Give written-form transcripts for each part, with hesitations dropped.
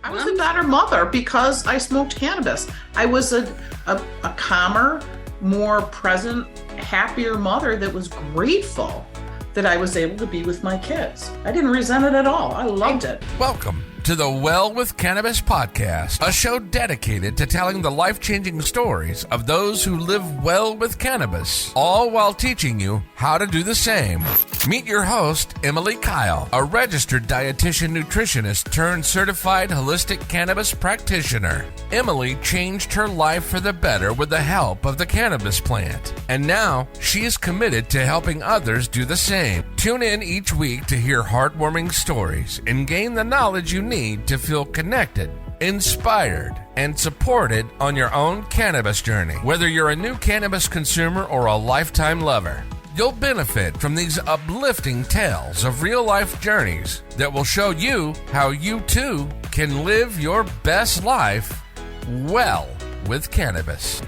I was a better mother because I smoked cannabis. I was a calmer, more present, happier mother that was grateful that I was able to be with my kids. I didn't resent it at all. I loved it. Welcome to the Well with Cannabis podcast, a show dedicated to telling the life-changing stories of those who live well with cannabis, all while teaching you how to do the same. Meet your host, Emily Kyle, a registered dietitian nutritionist turned certified holistic cannabis practitioner. Emily changed her life for the better with the help of the cannabis plant, and now she is committed to helping others do the same. Tune in each week to hear heartwarming stories and gain the knowledge you need to feel connected, inspired, and supported on your own cannabis journey. Whether you're a new cannabis consumer or a lifetime lover, you'll benefit from these uplifting tales of real-life journeys that will show you how you too can live your best life well with cannabis.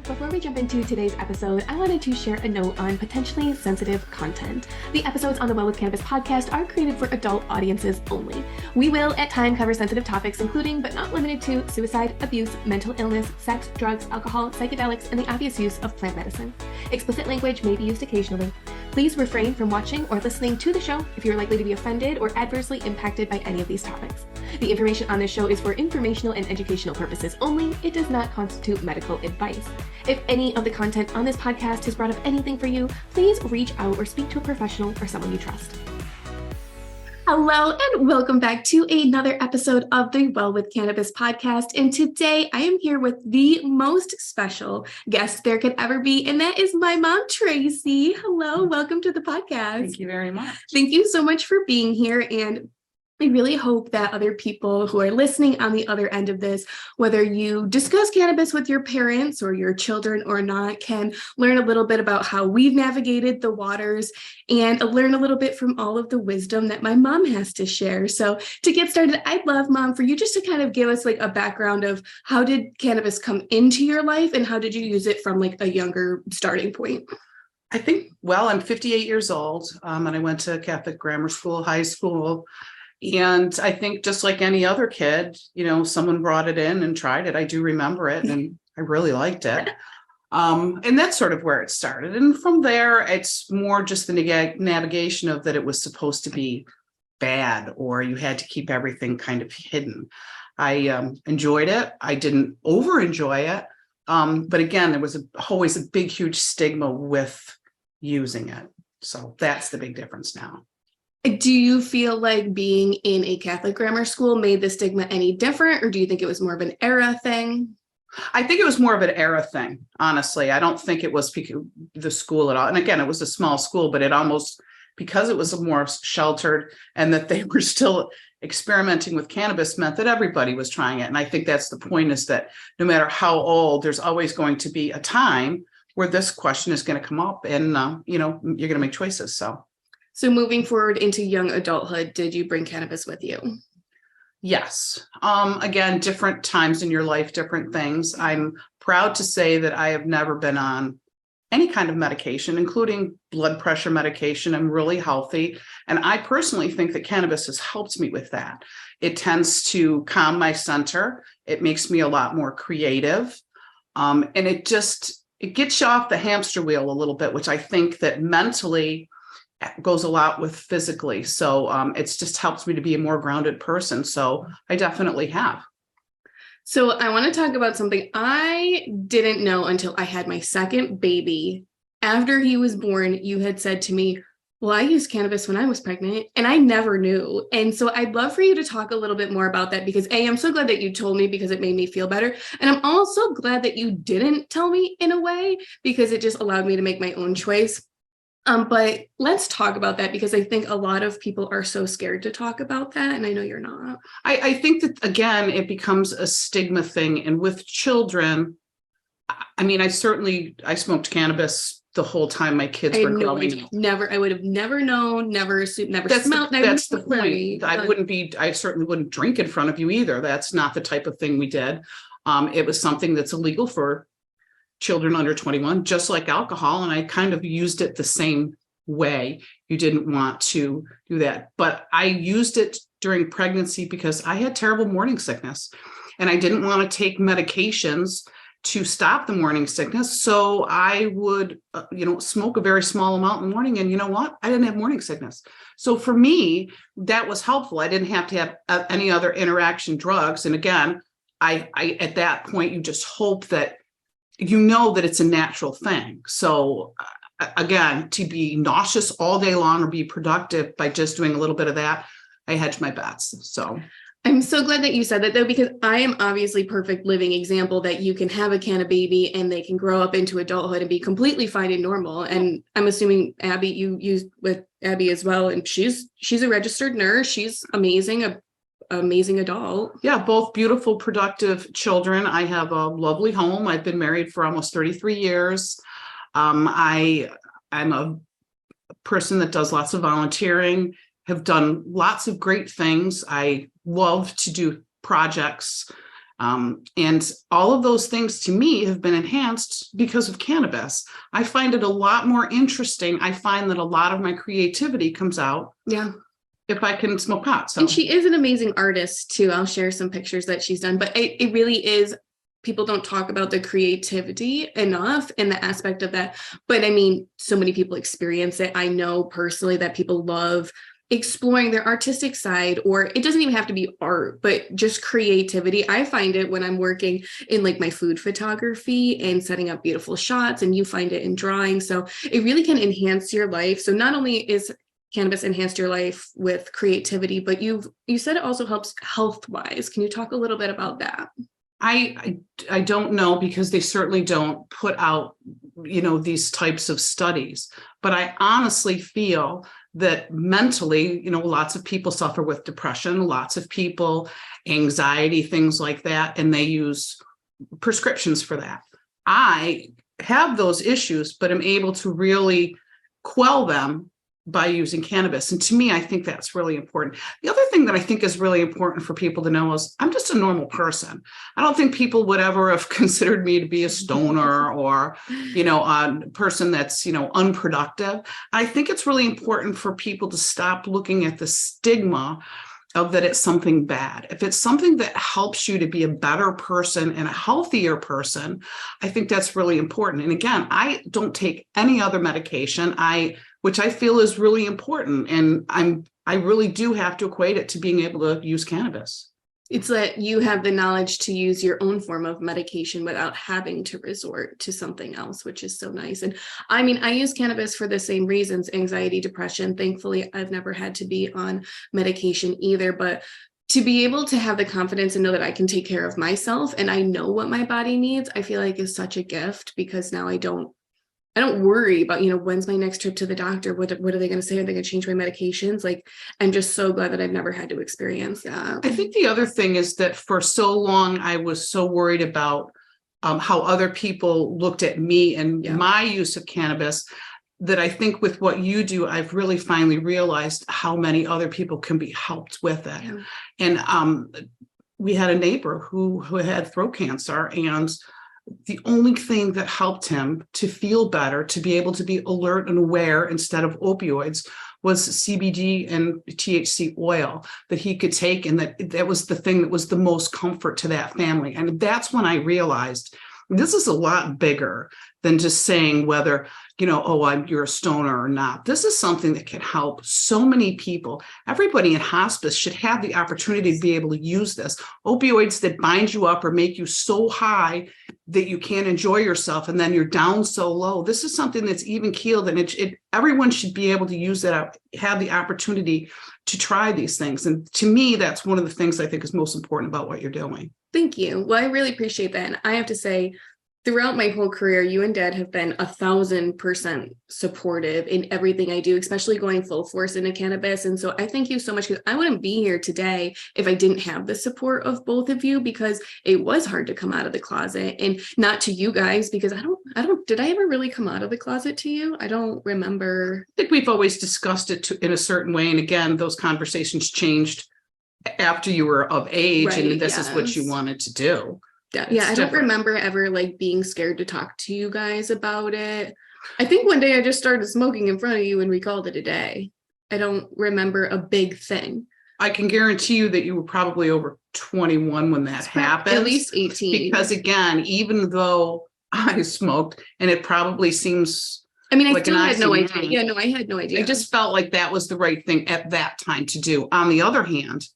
Before we jump into today's episode, I wanted to share a note on potentially sensitive content. The episodes on the Well with Cannabis podcast are created for adult audiences only. We will at times cover sensitive topics, including but not limited to suicide, abuse, mental illness, sex, drugs, alcohol, psychedelics, and the obvious use of plant medicine. Explicit language may be used occasionally. Please refrain from watching or listening to the show if you're likely to be offended or adversely impacted by any of these topics. The information on this show is for informational and educational purposes only. It does not constitute medical advice. If any of the content on this podcast has brought up anything for you, please reach out or speak to a professional or someone you trust. Hello and welcome back to another episode of the Well with Cannabis podcast. And today I am here with the most special guest there could ever be, and that is my mom, Tracy. Hello, welcome to the podcast. Thank you very much. Thank you so much for being here, and I really hope that other people who are listening on the other end of this, whether you discuss cannabis with your parents or your children or not, can learn a little bit about how we've navigated the waters and learn a little bit from all of the wisdom that my mom has to share. So to get started, I'd love, Mom, for you just to kind of give us like a background of how did cannabis come into your life and how did you use it from like a younger starting point? I think, I'm 58 years old, and I went to Catholic grammar school, high school. And I think just like any other kid, someone brought it in and tried it. I do remember it and I really liked it. And that's sort of where it started. And from there, it's more just the navigation of that it was supposed to be bad or you had to keep everything kind of hidden. I enjoyed it. I didn't over enjoy it. But again, there was always a big, huge stigma with using it. So that's the big difference now. Do you feel like being in a Catholic grammar school made the stigma any different, or do you think it was more of an era thing? I think it was more of an era thing, honestly. I don't think it was the school at all. And again, it was a small school, but it almost, because it was more sheltered and that they were still experimenting with cannabis, meant that everybody was trying it. And I think that's the point, is that no matter how old, there's always going to be a time where this question is going to come up and, you're going to make choices. So moving forward into young adulthood, did you bring cannabis with you? Yes. Again, different times in your life, different things. I'm proud to say that I have never been on any kind of medication, including blood pressure medication. I'm really healthy. And I personally think that cannabis has helped me with that. It tends to calm my center. It makes me a lot more creative. And it gets you off the hamster wheel a little bit, which I think that mentally goes a lot with physically. So it's just helps me to be a more grounded person. So I definitely have. So I want to talk about something I didn't know until I had my second baby. After he was born, you had said to me, well, I used cannabis when I was pregnant, and I never knew. And so I'd love for you to talk a little bit more about that, because I'm so glad that you told me, because it made me feel better. And I'm also glad that you didn't tell me, in a way, because it just allowed me to make my own choice. But let's talk about that, because I think a lot of people are so scared to talk about that. And I know you're not. I think that, again, it becomes a stigma thing. And with children, I mean, I smoked cannabis the whole time my kids were growing. I would have never known, never smelled. That's the point. I certainly wouldn't drink in front of you either. That's not the type of thing we did. It was something that's illegal for children under 21, just like alcohol. And I kind of used it the same way. You didn't want to do that, but I used it during pregnancy because I had terrible morning sickness and I didn't want to take medications to stop the morning sickness. So I would, smoke a very small amount in the morning. And you know what? I didn't have morning sickness. So for me, that was helpful. I didn't have to have any other interaction drugs. And again, I at that point, you just hope that that it's a natural thing. So again, to be nauseous all day long or be productive by just doing a little bit of that, I hedge my bets. So I'm so glad that you said that, though, because I am obviously perfect living example that you can have a canna baby and they can grow up into adulthood and be completely fine and normal. And I'm assuming, Abby, you used with Abby as well. And she's a registered nurse. She's amazing, amazing adult. Yeah, both beautiful, productive children. I have a lovely home. I've been married for almost 33 years. I'm a person that does lots of volunteering, have done lots of great things. I love to do projects. And all of those things to me have been enhanced because of cannabis. I find it a lot more interesting. I find that a lot of my creativity comes out. Yeah. If I can smoke pot. So. And she is an amazing artist too. I'll share some pictures that she's done, but it really is. People don't talk about the creativity enough in the aspect of that. But I mean, so many people experience it. I know personally that people love exploring their artistic side, or it doesn't even have to be art, but just creativity. I find it when I'm working in like my food photography and setting up beautiful shots, and you find it in drawing. So it really can enhance your life. So not only is cannabis enhanced your life with creativity, but you said it also helps health-wise. Can you talk a little bit about that? I don't know, because they certainly don't put out, these types of studies. But I honestly feel that mentally, lots of people suffer with depression, lots of people, anxiety, things like that, and they use prescriptions for that. I have those issues, but I'm able to really quell them by using cannabis. And to me, I think that's really important. The other thing that I think is really important for people to know is I'm just a normal person. I don't think people would ever have considered me to be a stoner or, a person that's, unproductive. I think it's really important for people to stop looking at the stigma of that it's something bad. If it's something that helps you to be a better person and a healthier person, I think that's really important. And again, I don't take any other medication, which I feel is really important. And I really do have to equate it to being able to use cannabis. It's that you have the knowledge to use your own form of medication without having to resort to something else, which is so nice. And I mean, I use cannabis for the same reasons, anxiety, depression. Thankfully, I've never had to be on medication either, but to be able to have the confidence and know that I can take care of myself and I know what my body needs, I feel like is such a gift, because now I don't worry about, when's my next trip to the doctor? What are they going to say? Are they going to change my medications? Like, I'm just so glad that I've never had to experience that. I think the other thing is that for so long, I was so worried about how other people looked at me and my use of cannabis, that I think with what you do, I've really finally realized how many other people can be helped with it. Yeah. And we had a neighbor who had throat cancer, and the only thing that helped him to feel better, to be able to be alert and aware instead of opioids, was CBD and THC oil that he could take. And that was the thing that was the most comfort to that family. And that's when I realized this is a lot bigger than just saying whether, you're a stoner or not. This is something that can help so many people. Everybody in hospice should have the opportunity to be able to use this. Opioids that bind you up or make you so high that you can't enjoy yourself, and then you're down so low. This is something that's even keeled, and everyone should be able to use that, have the opportunity to try these things. And to me, that's one of the things I think is most important about what you're doing. Thank you. Well, I really appreciate that. And I have to say, throughout my whole career, you and Dad have been 1,000% supportive in everything I do, especially going full force into cannabis. And so I thank you so much, because I wouldn't be here today if I didn't have the support of both of you, because it was hard to come out of the closet. And not to you guys, because did I ever really come out of the closet to you? I don't remember. I think we've always discussed it in a certain way. And again, those conversations changed after you were of age, right, and this is what you wanted to do. Yeah, I don't remember ever being scared to talk to you guys about it. I think one day I just started smoking in front of you and we called it a day. I don't remember a big thing. I can guarantee you that you were probably over 21 when that happened. At least 18. Because again, even though I smoked, and it probably seems, I mean, I like still an had no oxymoron. idea. Yeah, no, I had no idea. I just felt like that was the right thing at that time to do. On the other hand,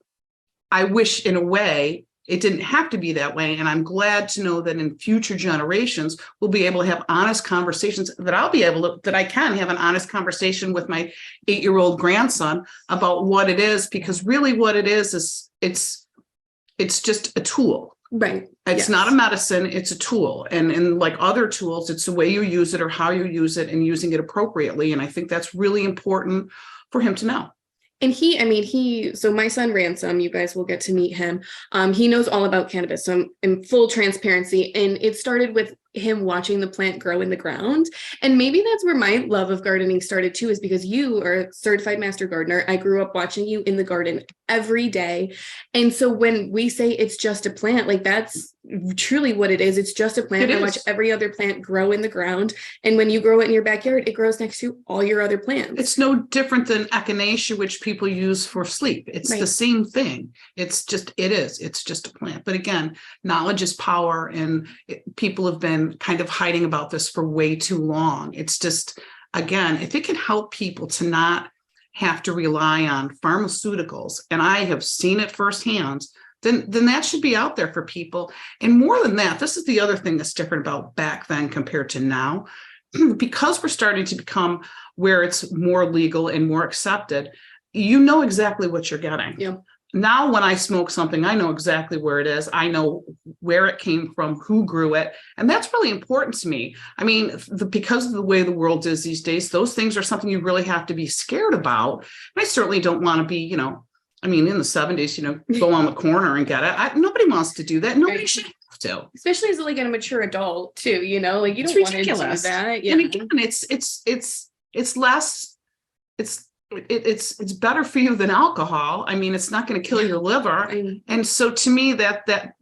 I wish in a way it didn't have to be that way. And I'm glad to know that in future generations, we'll be able to have honest conversations, that I can have an honest conversation with my 8-year-old grandson about what it is, because really what it is it's just a tool. Right. It's not a medicine, it's a tool. And like other tools, it's the way you use it or how you use it and using it appropriately. And I think that's really important for him to know. And so my son Ransom, you guys will get to meet him. He knows all about cannabis. So I'm in full transparency. And it started with him watching the plant grow in the ground. And maybe that's where my love of gardening started too, is because you are a certified master gardener. I grew up watching you in the garden every day. And so when we say it's just a plant, like that's truly what it is. It's just a plant. I watch every other plant grow in the ground. And when you grow it in your backyard, it grows next to all your other plants. It's no different than echinacea, which people use for sleep. It's the same thing. It's just a plant. But again, knowledge is power, and people have been kind of hiding about this for way too long. It's just, again, if it can help people to not have to rely on pharmaceuticals, and I have seen it firsthand, then that should be out there for people. And more than that, this is the other thing that's different about back then compared to now, because we're starting to become where it's more legal and more accepted. You know exactly what you're getting. Yeah. Now, when I smoke something, I know exactly where it is. I know where it came from, who grew it. And that's really important to me. I mean, because of the way the world is these days, those things are something you really have to be scared about. And I certainly don't want to be, in the 70s, go on the corner and get it. Nobody wants to do that. Nobody should have to. Especially as like a mature adult too, like you don't want to do that. Yeah. And again, it's less, it's better for you than alcohol. I mean, it's not going to kill your liver. And so to me, that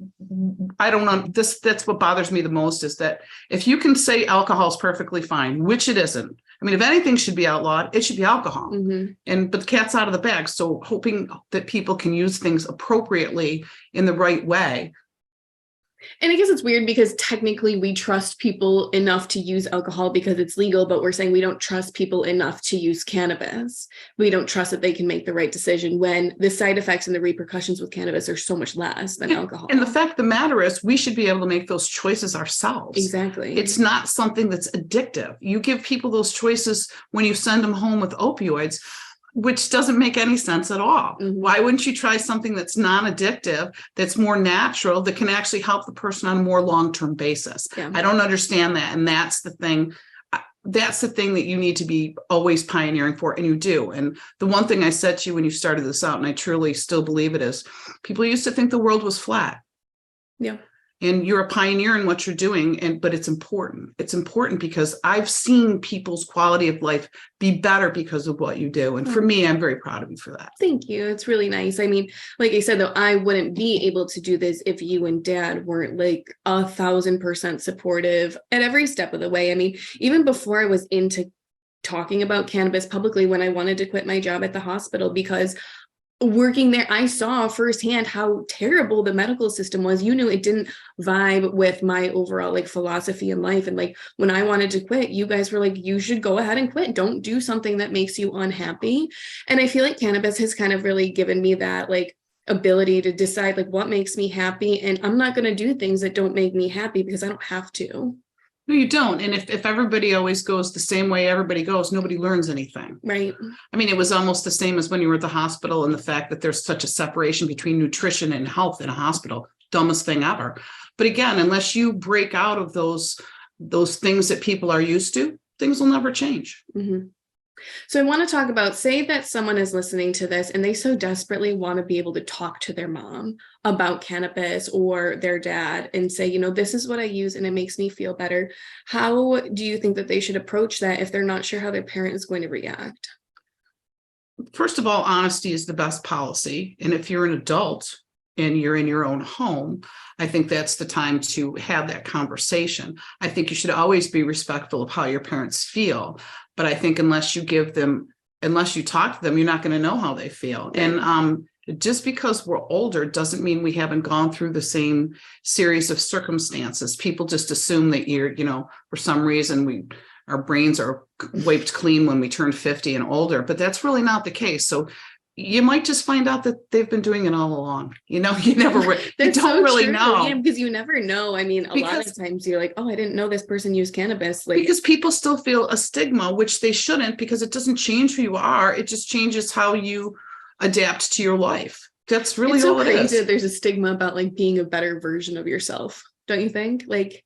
I don't know, that's what bothers me the most, is that if you can say alcohol is perfectly fine, which it isn't. I mean, if anything should be outlawed, it should be alcohol. But the cat's out of the bag. So hoping that people can use things appropriately in the right way. And I guess it's weird because technically we trust people enough to use alcohol because it's legal, but we're saying we don't trust people enough to use cannabis. We don't trust that they can make the right decision when the side effects and the repercussions with cannabis are so much less than alcohol. And the fact of the matter is, we should be able to make those choices ourselves. Exactly. It's not something that's addictive. You give people those choices when you send them home with opioids, which doesn't make any sense at all. Why wouldn't you try something that's non-addictive, that's more natural, that can actually help the person on a more long-term basis? I don't understand that. And that's the thing. That's the thing that you need to be always pioneering for, and you do. And the one thing I said to you when you started this out, and I truly still believe it, is people used to think the world was flat. Yeah. And you're a pioneer in what you're doing, but it's important. It's important because I've seen people's quality of life be better because of what you do. And for me, I'm very proud of you for that. Thank you. It's really nice. I mean, like I said, though, I wouldn't be able to do this if you and Dad weren't like 1,000% supportive at every step of the way. I mean, even before I was into talking about cannabis publicly, when I wanted to quit my job at the hospital, because working there, I saw firsthand how terrible the medical system was. It didn't vibe with my overall like philosophy in life. And like when I wanted to quit, you guys were like, you should go ahead and quit. Don't do something that makes you unhappy. And I feel like cannabis has kind of really given me that like ability to decide like what makes me happy. And I'm not going to do things that don't make me happy because I don't have to. No, you don't. And if everybody always goes the same way everybody goes, nobody learns anything. Right. I mean, it was almost the same as when you were at the hospital, and the fact that there's such a separation between nutrition and health in a hospital. Dumbest thing ever. But again, unless you break out of those things that people are used to, things will never change. So I want to talk about, say that someone is listening to this and they so desperately want to be able to talk to their mom about cannabis or their dad and say, this is what I use and it makes me feel better. How do you think that they should approach that if they're not sure how their parent is going to react? First of all, honesty is the best policy. And if you're an adult and you're in your own home, I think that's the time to have that conversation. I think you should always be respectful of how your parents feel. But I think unless you talk to them, you're not going to know how they feel. And just because we're older doesn't mean we haven't gone through the same series of circumstances. People just assume that for some reason our brains are wiped clean when we turn 50 and older, but that's really not the case. So you might just find out that they've been doing it all along. You don't really know. Yeah, because you never know. I mean, a lot of times you're like, oh, I didn't know this person used cannabis. Like, because people still feel a stigma, which they shouldn't, because it doesn't change who you are. It just changes how you adapt to your life. That's really all it is. That there's a stigma about like being a better version of yourself. Don't you think? Like,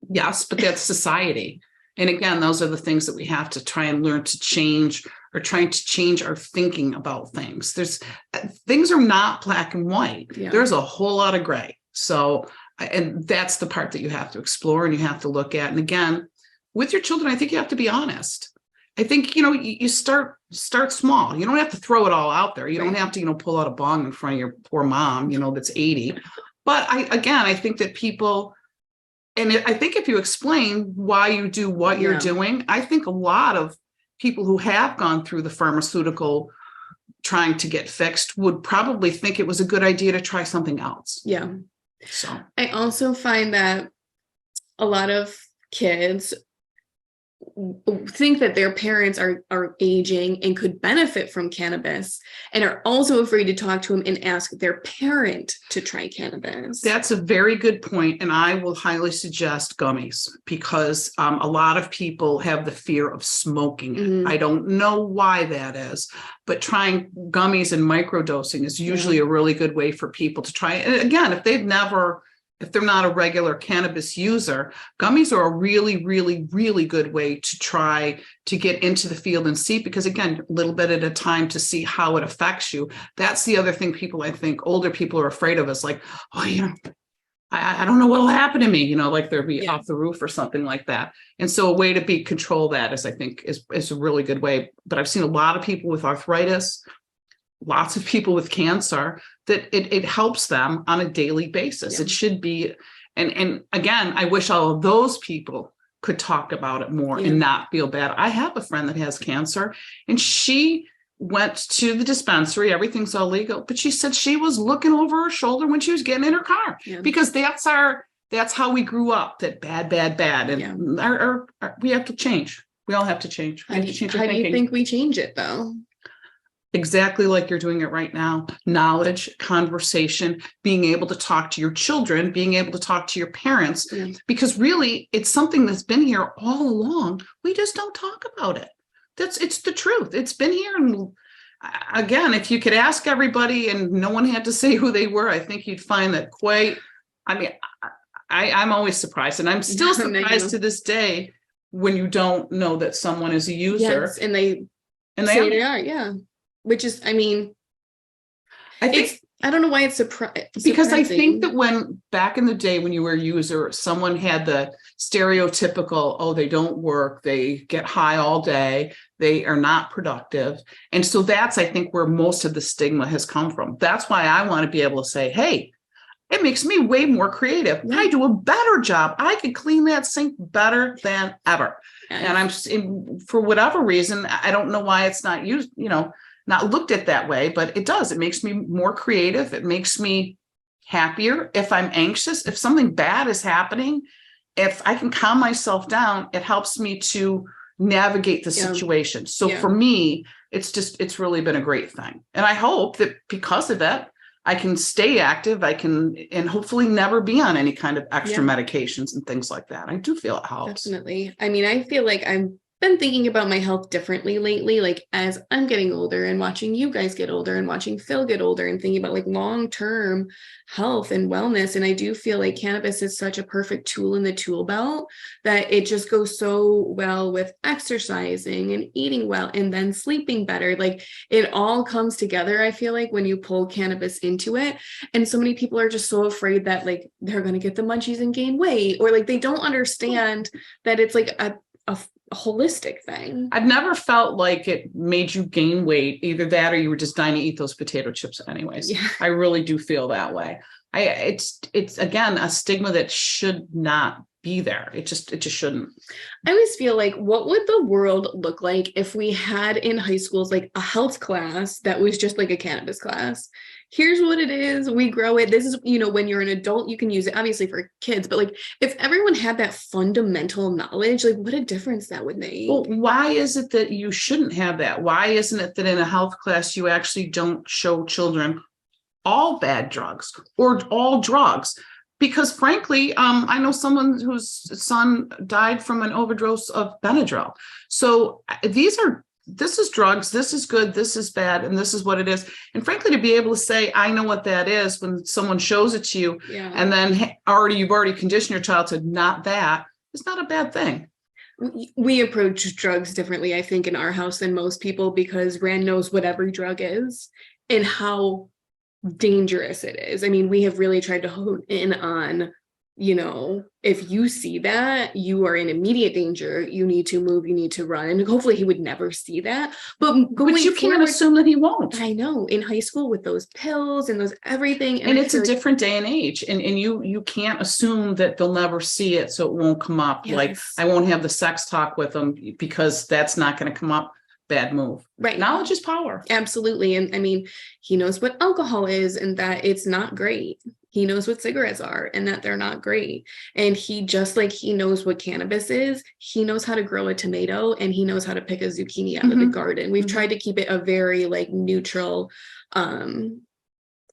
yes, but that's society. And again, those are the things that we have to try and learn to change, or trying to change our thinking about things. Things are not black and white. Yeah. There's a whole lot of gray. So, and that's the part that you have to explore and you have to look at. And again, with your children, I think you have to be honest. I think, you start small. You don't have to throw it all out there. You don't have to, pull out a bong in front of your poor mom, that's 80. But I think that people, and I think if you explain why you do what you're doing, I think a lot of people who have gone through the pharmaceutical trying to get fixed would probably think it was a good idea to try something else. Yeah. So I also find that a lot of kids think that their parents are aging and could benefit from cannabis, and are also afraid to talk to them and ask their parent to try cannabis. That's a very good point, and I will highly suggest gummies, because a lot of people have the fear of smoking it. Mm-hmm. I don't know why that is, but trying gummies and microdosing is usually a really good way for people to try it. And again, if they're not a regular cannabis user, gummies are a really, really, really good way to try to get into the field and see, because again, a little bit at a time to see how it affects you. That's the other thing I think older people are afraid of, is like, oh, I don't know what'll happen to me, like they'll be off the roof or something like that. And so a way to control that is, I think, is a really good way. But I've seen a lot of people with arthritis, lots of people with cancer, that it helps them on a daily basis. It should be. And again, I wish all of those people could talk about it more and not feel bad. I have a friend that has cancer, and she went to the dispensary. Everything's all legal, but she said she was looking over her shoulder when she was getting in her car, because that's how we grew up, that bad. And we have to change. We all have to change. How do you think we change it though? Exactly like you're doing it right now. Knowledge, conversation, being able to talk to your children, being able to talk to your parents, because really it's something that's been here all along. We just don't talk about it. It's the truth. It's been here. And again, if you could ask everybody and no one had to say who they were, I think you'd find that I'm always surprised, and I'm still surprised to this day when you don't know that someone is a user. Yes, and they say they are, yeah. Which is, I don't know why it's surprising. Because I think that when back in the day when you were a user, someone had the stereotypical, oh, they don't work, they get high all day, they are not productive. And so that's, I think, where most of the stigma has come from. That's why I want to be able to say, hey, it makes me way more creative. Yeah. I do a better job. I can clean that sink better than ever. Yes. And for whatever reason, I don't know why it's not used, not looked at that way, but it does. It makes me more creative. It makes me happier. If I'm anxious, if something bad is happening, if I can calm myself down, it helps me to navigate the situation. So for me, it's really been a great thing. And I hope that because of that, I can stay active. I can, and hopefully never be on any kind of extra medications and things like that. I do feel it helps. Definitely. I mean, I feel like I've been thinking about my health differently lately, like as I'm getting older and watching you guys get older and watching Phil get older and thinking about like long-term health and wellness. And I do feel like cannabis is such a perfect tool in the tool belt that it just goes so well with exercising and eating well and then sleeping better. Like it all comes together, I feel like, when you pull cannabis into it. And so many people are just so afraid that like they're going to get the munchies and gain weight, or like they don't understand that it's like a holistic thing. I've never felt like it made you gain weight, either that or you were just dying to eat those potato chips anyways. Yeah. I really do feel that way. It's again a stigma that should not be there. It just shouldn't. I always feel like, what would the world look like if we had in high schools like a health class that was just like a cannabis class? here's what it is. We grow it. This is, when you're an adult, you can use it obviously for kids, but like if everyone had that fundamental knowledge, like what a difference that would make. Well, why is it that you shouldn't have that? Why isn't it that in a health class, you actually don't show children all bad drugs or all drugs? Because frankly, I know someone whose son died from an overdose of Benadryl. So this is drugs, this is good, this is bad, and this is what it is. And frankly, to be able to say, I know what that is when someone shows it to you, and then you've already conditioned your child to not that, it's not a bad thing. We approach drugs differently, I think, in our house than most people, because Rand knows what every drug is and how dangerous it is. I mean, we have really tried to hone in on, if you see that, you are in immediate danger, you need to move, you need to run. And hopefully he would never see that. But you can't assume that he won't. I know, in high school with those pills and those everything. And it's a different day and age. And you can't assume that they'll never see it, so it won't come up. Yes. Like, I won't have the sex talk with them because that's not going to come up. Bad move. Right. Knowledge is power. Absolutely. And I mean, he knows what alcohol is and that it's not great. He knows what cigarettes are and that they're not great. And he knows what cannabis is, he knows how to grow a tomato and he knows how to pick a zucchini out of the garden. We've tried to keep it a very neutral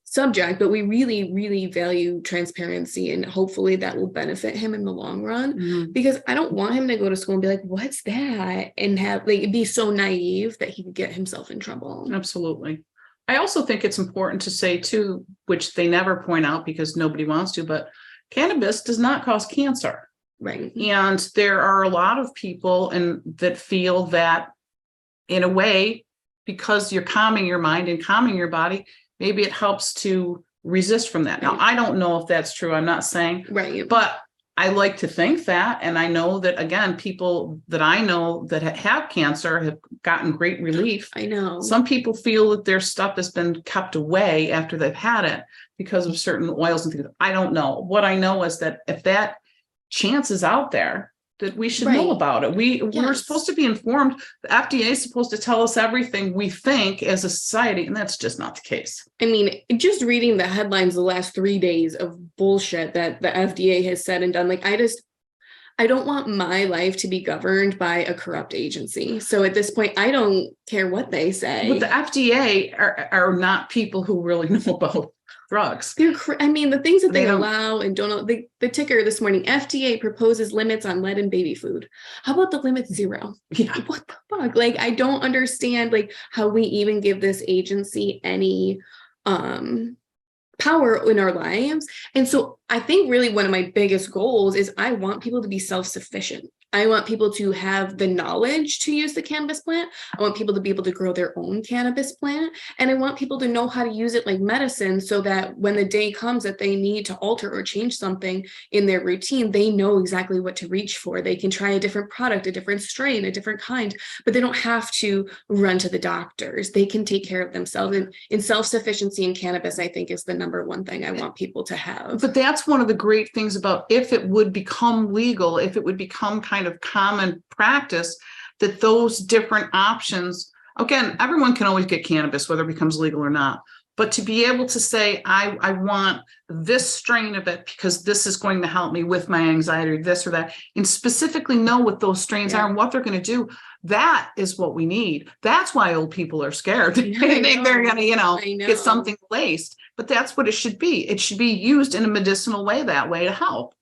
subject, but we really, really value transparency, and hopefully that will benefit him in the long run, because I don't want him to go to school and be like, what's that? And have be so naive that he could get himself in trouble. Absolutely. I also think it's important to say too, which they never point out because nobody wants to, but cannabis does not cause cancer. Right. And there are a lot of people that feel that in a way, because you're calming your mind and calming your body, maybe it helps to resist from that. Now, I don't know if that's true. I'm not saying, but I like to think that. And I know that, again, people that I know that have cancer have gotten great relief. I know. Some people feel that their stuff has been kept away after they've had it because of certain oils and things. I don't know. What I know is that if that chance is out there, that we should know about it. We're supposed to be informed. The FDA is supposed to tell us everything we think as a society, and that's just not the case. I mean, just reading the headlines the last 3 days of bullshit that the FDA has said and done, I don't want my life to be governed by a corrupt agency. So at this point, I don't care what they say. But the FDA are not people who really know about drugs. The things that they allow and don't. The ticker this morning: FDA proposes limits on lead in baby food. How about the limit 0? Yeah. What the fuck? I don't understand how we even give this agency any power in our lives. And so I think really one of my biggest goals is I want people to be self-sufficient. I want people to have the knowledge to use the cannabis plant. I want people to be able to grow their own cannabis plant. And I want people to know how to use it like medicine, so that when the day comes that they need to alter or change something in their routine, they know exactly what to reach for. They can try a different product, a different strain, a different kind, but they don't have to run to the doctors. They can take care of themselves. And in self-sufficiency in cannabis, I think, is the number one thing I want people to have. But that's one of the great things about if it would become legal, if it would become kind of common practice, that those different options, again, everyone can always get cannabis, whether it becomes legal or not, but to be able to say, I want this strain of it because this is going to help me with my anxiety or this or that, and specifically know what those strains are and what they're going to do. That is what we need. That's why old people are scared. They think they're going to, get something laced, but that's what it should be. It should be used in a medicinal way that way to help.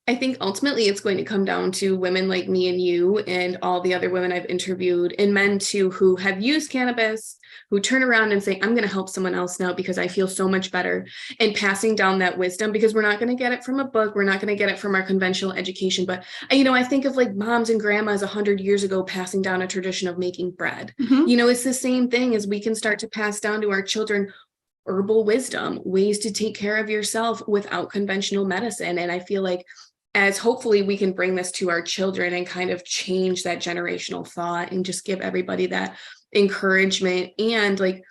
I think ultimately it's going to come down to women like me and you and all the other women I've interviewed, and men too, who have used cannabis, who turn around and say, I'm going to help someone else now because I feel so much better, and passing down that wisdom, because we're not going to get it from a book. We're not going to get it from our conventional education. But, I think of moms and grandmas 100 years ago passing down a tradition of making bread. It's the same thing as we can start to pass down to our children herbal wisdom, ways to take care of yourself without conventional medicine. And I feel like as hopefully we can bring this to our children and kind of change that generational thought and just give everybody that encouragement and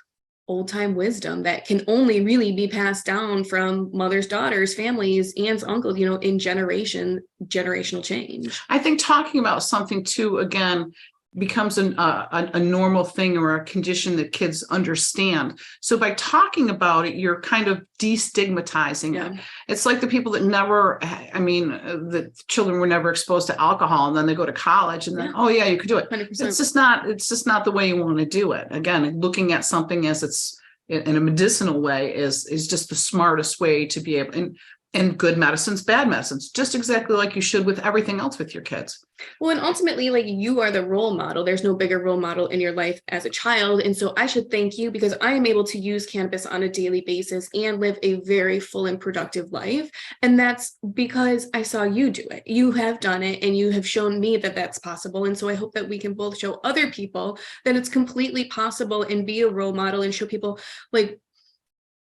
old time wisdom that can only really be passed down from mothers, daughters, families, aunts, uncles, in generational change. I think talking about something too, again, becomes a normal thing or a condition that kids understand. So by talking about it, you're kind of destigmatizing it. It's like the people that the children were never exposed to alcohol, and then they go to college and then, oh yeah, you could do it. 100%. It's just not the way you want to do it. Again, looking at something as it's in a medicinal way is just the smartest way to be able, and good medicines, bad medicines, just exactly like you should with everything else with your kids. Well, and ultimately, like, you are the role model. There's no bigger role model in your life as a child. And so I should thank you, because I am able to use cannabis on a daily basis and live a very full and productive life. And that's because I saw you do it. You have done it, and you have shown me that that's possible. And so I hope that we can both show other people that it's completely possible, and be a role model, and show people, like,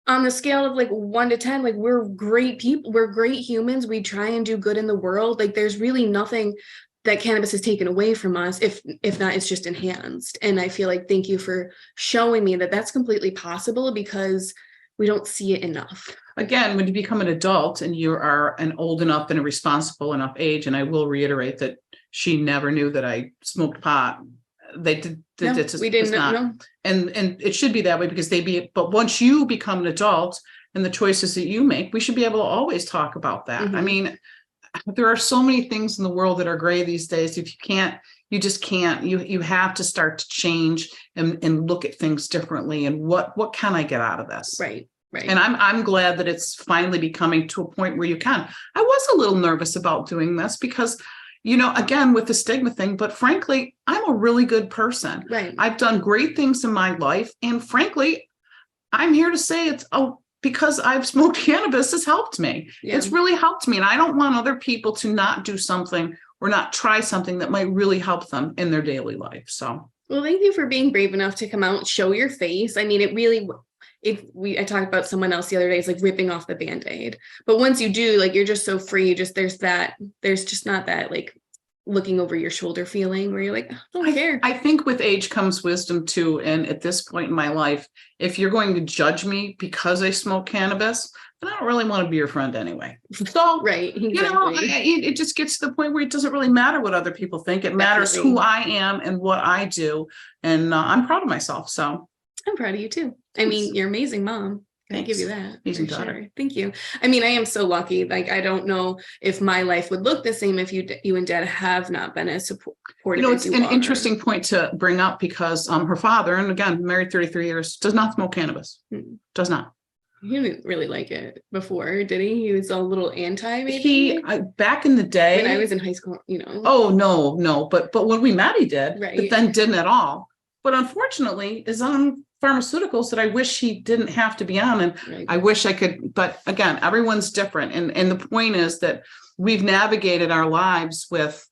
on the scale of like 1 to 10, like, we're great people, we're great humans. We try and do good in the world. Like, there's really nothing that cannabis has taken away from us. If not, it's just enhanced. And I feel like, thank you for showing me that that's completely possible, because we don't see it enough. Again, when you become an adult and you are an old enough and a responsible enough age, and I will reiterate that she never knew that I smoked pot. They did. No, we didn't know. And it should be that way, because but once you become an adult and the choices that you make, we should be able to always talk about that. Mm-hmm. I mean, there are so many things in the world that are gray these days. If you just can't, you have to start to change and look at things differently. And what can I get out of this? Right. And I'm glad that it's finally becoming to a point where you can. I was a little nervous about doing this because, again, with the stigma thing, but frankly, I'm a really good person. Right. I've done great things in my life. And frankly, I'm here to say because I've smoked cannabis has helped me. Yeah. It's really helped me. And I don't want other people to not do something or not try something that might really help them in their daily life. So, well, thank you for being brave enough to come out and show your face. I mean, I talked about someone else the other day, it's like ripping off the Band-Aid. But once you do, like, you're just so free. There's just not that, like, looking over your shoulder feeling where you're like, I don't care. I think with age comes wisdom too. And at this point in my life, if you're going to judge me because I smoke cannabis, then I don't really want to be your friend anyway. So, right. Exactly. It just gets to the point where it doesn't really matter what other people think. It matters who I am and what I do. And I'm proud of myself. So I'm proud of you too. I mean, you're an amazing mom. I give you that. Amazing daughter. Sure. Thank you. I mean, I am so lucky. Like, I don't know if my life would look the same if you and Dad have not been as supportive. It's an interesting point to bring up, because her father, and again, married 33 years, does not smoke cannabis. Does not. He didn't really like it before, did he? He was a little anti, maybe. Back in the day, when I was in high school, Oh no! But when we met, he did. Right. But then didn't at all. But unfortunately, is on pharmaceuticals that I wish he didn't have to be on. And right. I wish I could, but again, everyone's different. And the point is that we've navigated our lives with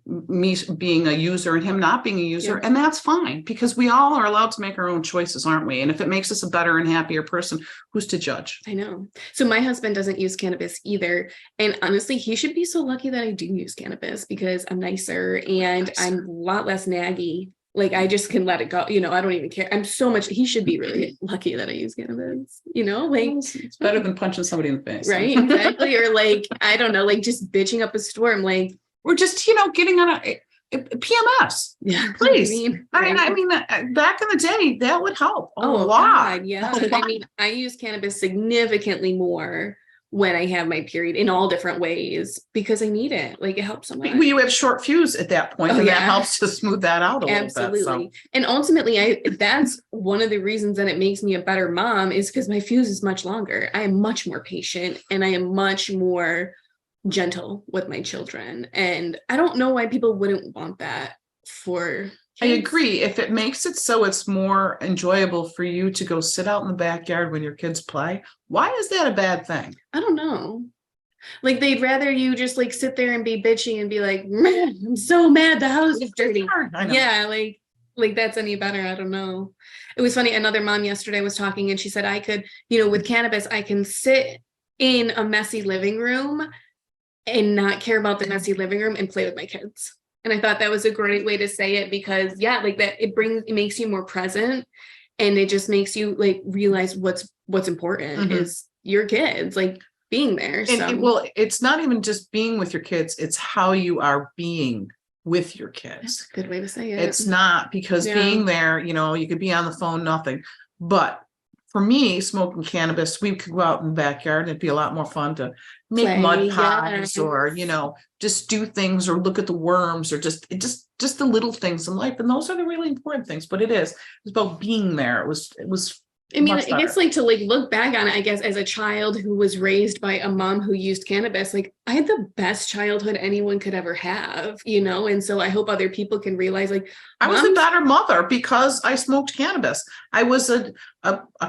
me being a user and him not being a user. Yeah. And that's fine, because we all are allowed to make our own choices, aren't we? And if it makes us a better and happier person, who's to judge? I know. So my husband doesn't use cannabis either. And honestly, he should be so lucky that I do use cannabis, because I'm nicer and I'm a lot less naggy. Like, I just can let it go. I don't even care. He should be really lucky that I use cannabis, like, it's better than punching somebody in the face. Right. Exactly. Or like, I don't know, like just bitching up a storm. Like, we're just, getting on a PMS. Yeah. Please. I mean, back in the day, that would help a lot. God, yeah. I mean, I use cannabis significantly more when I have my period in all different ways, because I need it. Like, it helps so much. Well, you have short fuse at that point, and that helps to smooth that out a little bit. Absolutely. And ultimately, that's one of the reasons that it makes me a better mom, is because my fuse is much longer. I am much more patient, and I am much more gentle with my children. And I don't know why people wouldn't want that for kids. I agree. If it makes it so it's more enjoyable for you to go sit out in the backyard when your kids play, why is that a bad thing? I don't know. Like, they'd rather you just like sit there and be bitchy and be like, man, I'm so mad the house is dirty. Yeah, like that's any better. I don't know. It was funny. Another mom yesterday was talking, and she said, I could, with cannabis, I can sit in a messy living room and not care about the messy living room and play with my kids. And I thought that was a great way to say it, because like that, it makes you more present, and it just makes you like realize what's important is your kids, like, being there. And, well, it's not even just being with your kids, it's how you are being with your kids. Good way to say it. It's not because being there, you could be on the phone, nothing. But for me, smoking cannabis, we could go out in the backyard and it'd be a lot more fun to make mud pies or, just do things or look at the worms or just the little things in life. And those are the really important things. But it's about being there. It was I mean, I guess to look back on it, I guess as a child who was raised by a mom who used cannabis, I had the best childhood anyone could ever have, and so I hope other people can realize I was a better mother because I smoked cannabis. I was a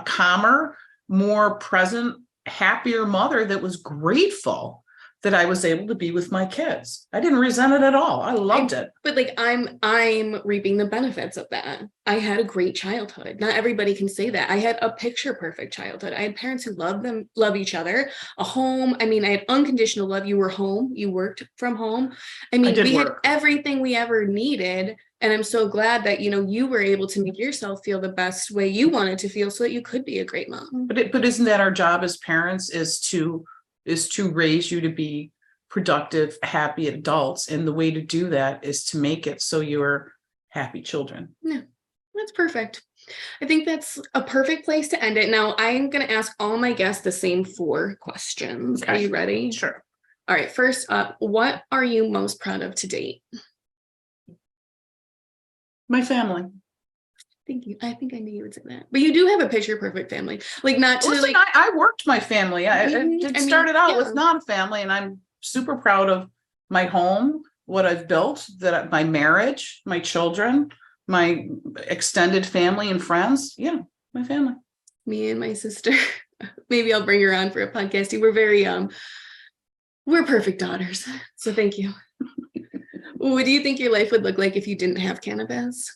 calmer, more present, happier mother that was grateful that I was able to be with my kids. I didn't resent it at all. I loved it. But I'm reaping the benefits of that. I had a great childhood. Not everybody can say that. I had a picture perfect childhood. I had parents who love each other, a home. I mean, I had unconditional love. You were home. You worked from home. I mean, we had everything we ever needed. And I'm so glad that, you were able to make yourself feel the best way you wanted to feel so that you could be a great mom. But isn't that our job as parents is to raise you to be productive, happy adults. And the way to do that is to make it so you're happy children. Yeah, that's perfect. I think that's a perfect place to end it. Now, I'm going to ask all my guests the same 4 questions. Okay. Are you ready? Sure. All right. First up, what are you most proud of to date? My family. Thank you. I think I knew you would say that. But you do have a picture perfect family. I worked my family. It started out with not a family, and I'm super proud of my home, what I've built, that my marriage, my children, my extended family and friends. Yeah, my family. Me and my sister. Maybe I'll bring her on for a podcast. We're perfect daughters. So thank you. What do you think your life would look like if you didn't have cannabis?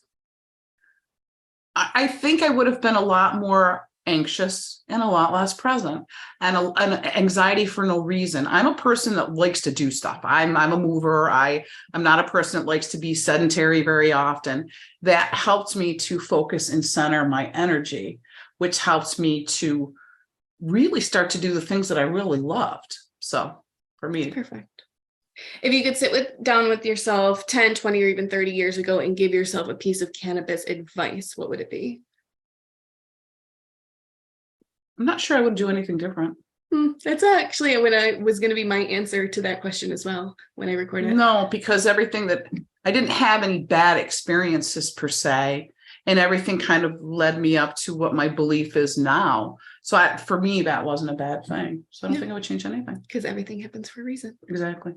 I think I would have been a lot more anxious and a lot less present and an anxiety for no reason. I'm a person that likes to do stuff. I'm a mover. I'm not a person that likes to be sedentary very often. That helped me to focus and center my energy, which helps me to really start to do the things that I really loved. So for me, perfect. If you could sit down with yourself 10, 20, or even 30 years ago and give yourself a piece of cannabis advice, what would it be? I'm not sure I would do anything different. That's actually what was going to be my answer to that question as well when I recorded. No, because I didn't have any bad experiences per se, and everything kind of led me up to what my belief is now. So for me, that wasn't a bad thing. So I don't think I would change anything. Because everything happens for a reason. Exactly.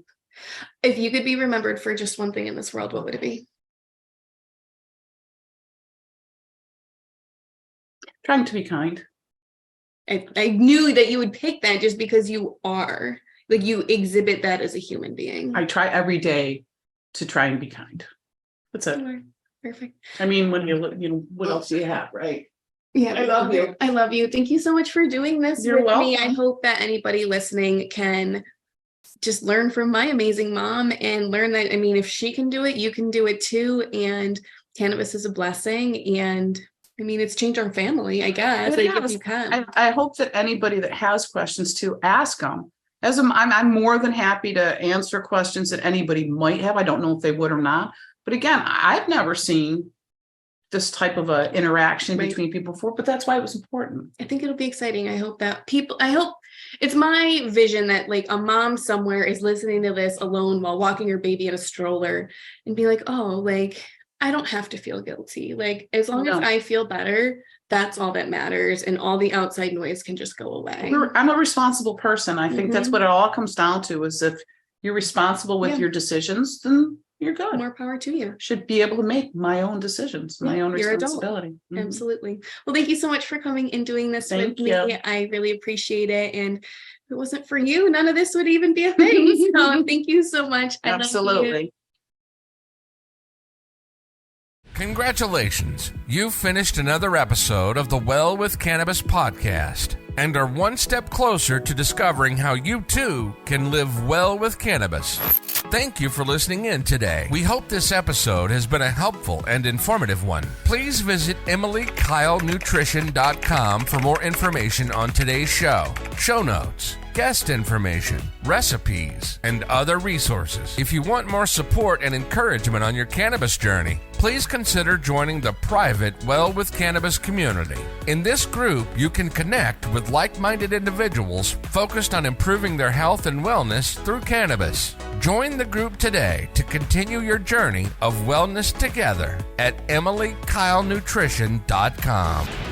If you could be remembered for just one thing in this world, what would it be? Trying to be kind. I knew that you would pick that just because you are. You exhibit that as a human being. I try every day to try and be kind. That's it. Perfect. I mean, when what else do you have, right? Yeah, I love you. I love you. Thank you so much for doing this with me. I hope that anybody listening can just learn from my amazing mom and learn that, if she can do it, you can do it too. And cannabis is a blessing. And it's changed our family, I guess. If you can. I hope that anybody that has questions to ask them. I'm more than happy to answer questions that anybody might have. I don't know if they would or not. But again, I've never seen this type of a interaction between people before, but that's why it was important. I think it'll be exciting. I hope it's my vision that a mom somewhere is listening to this alone while walking her baby in a stroller and be like, oh, I don't have to feel guilty. As long as I feel better, that's all that matters. And all the outside noise can just go away. I'm a responsible person. I think that's what it all comes down to, is if you're responsible with your decisions, then you're good. More power to you. Should be able to make my own decisions, my own responsibility. Mm-hmm. Absolutely. Well, thank you so much for coming and doing this with me. I really appreciate it. And if it wasn't for you, none of this would even be a thing. So thank you so much. Absolutely. Congratulations. You've finished another episode of the Well with Cannabis podcast and are one step closer to discovering how you too can live well with cannabis. Thank you for listening in today. We hope this episode has been a helpful and informative one. Please visit EmilyKyleNutrition.com for more information on today's show. show notes, guest information, recipes, and other resources. If you want more support and encouragement on your cannabis journey, please consider joining the private Well with Cannabis community. In this group, you can connect with like-minded individuals focused on improving their health and wellness through cannabis. Join the group today to continue your journey of wellness together at EmilyKyleNutrition.com.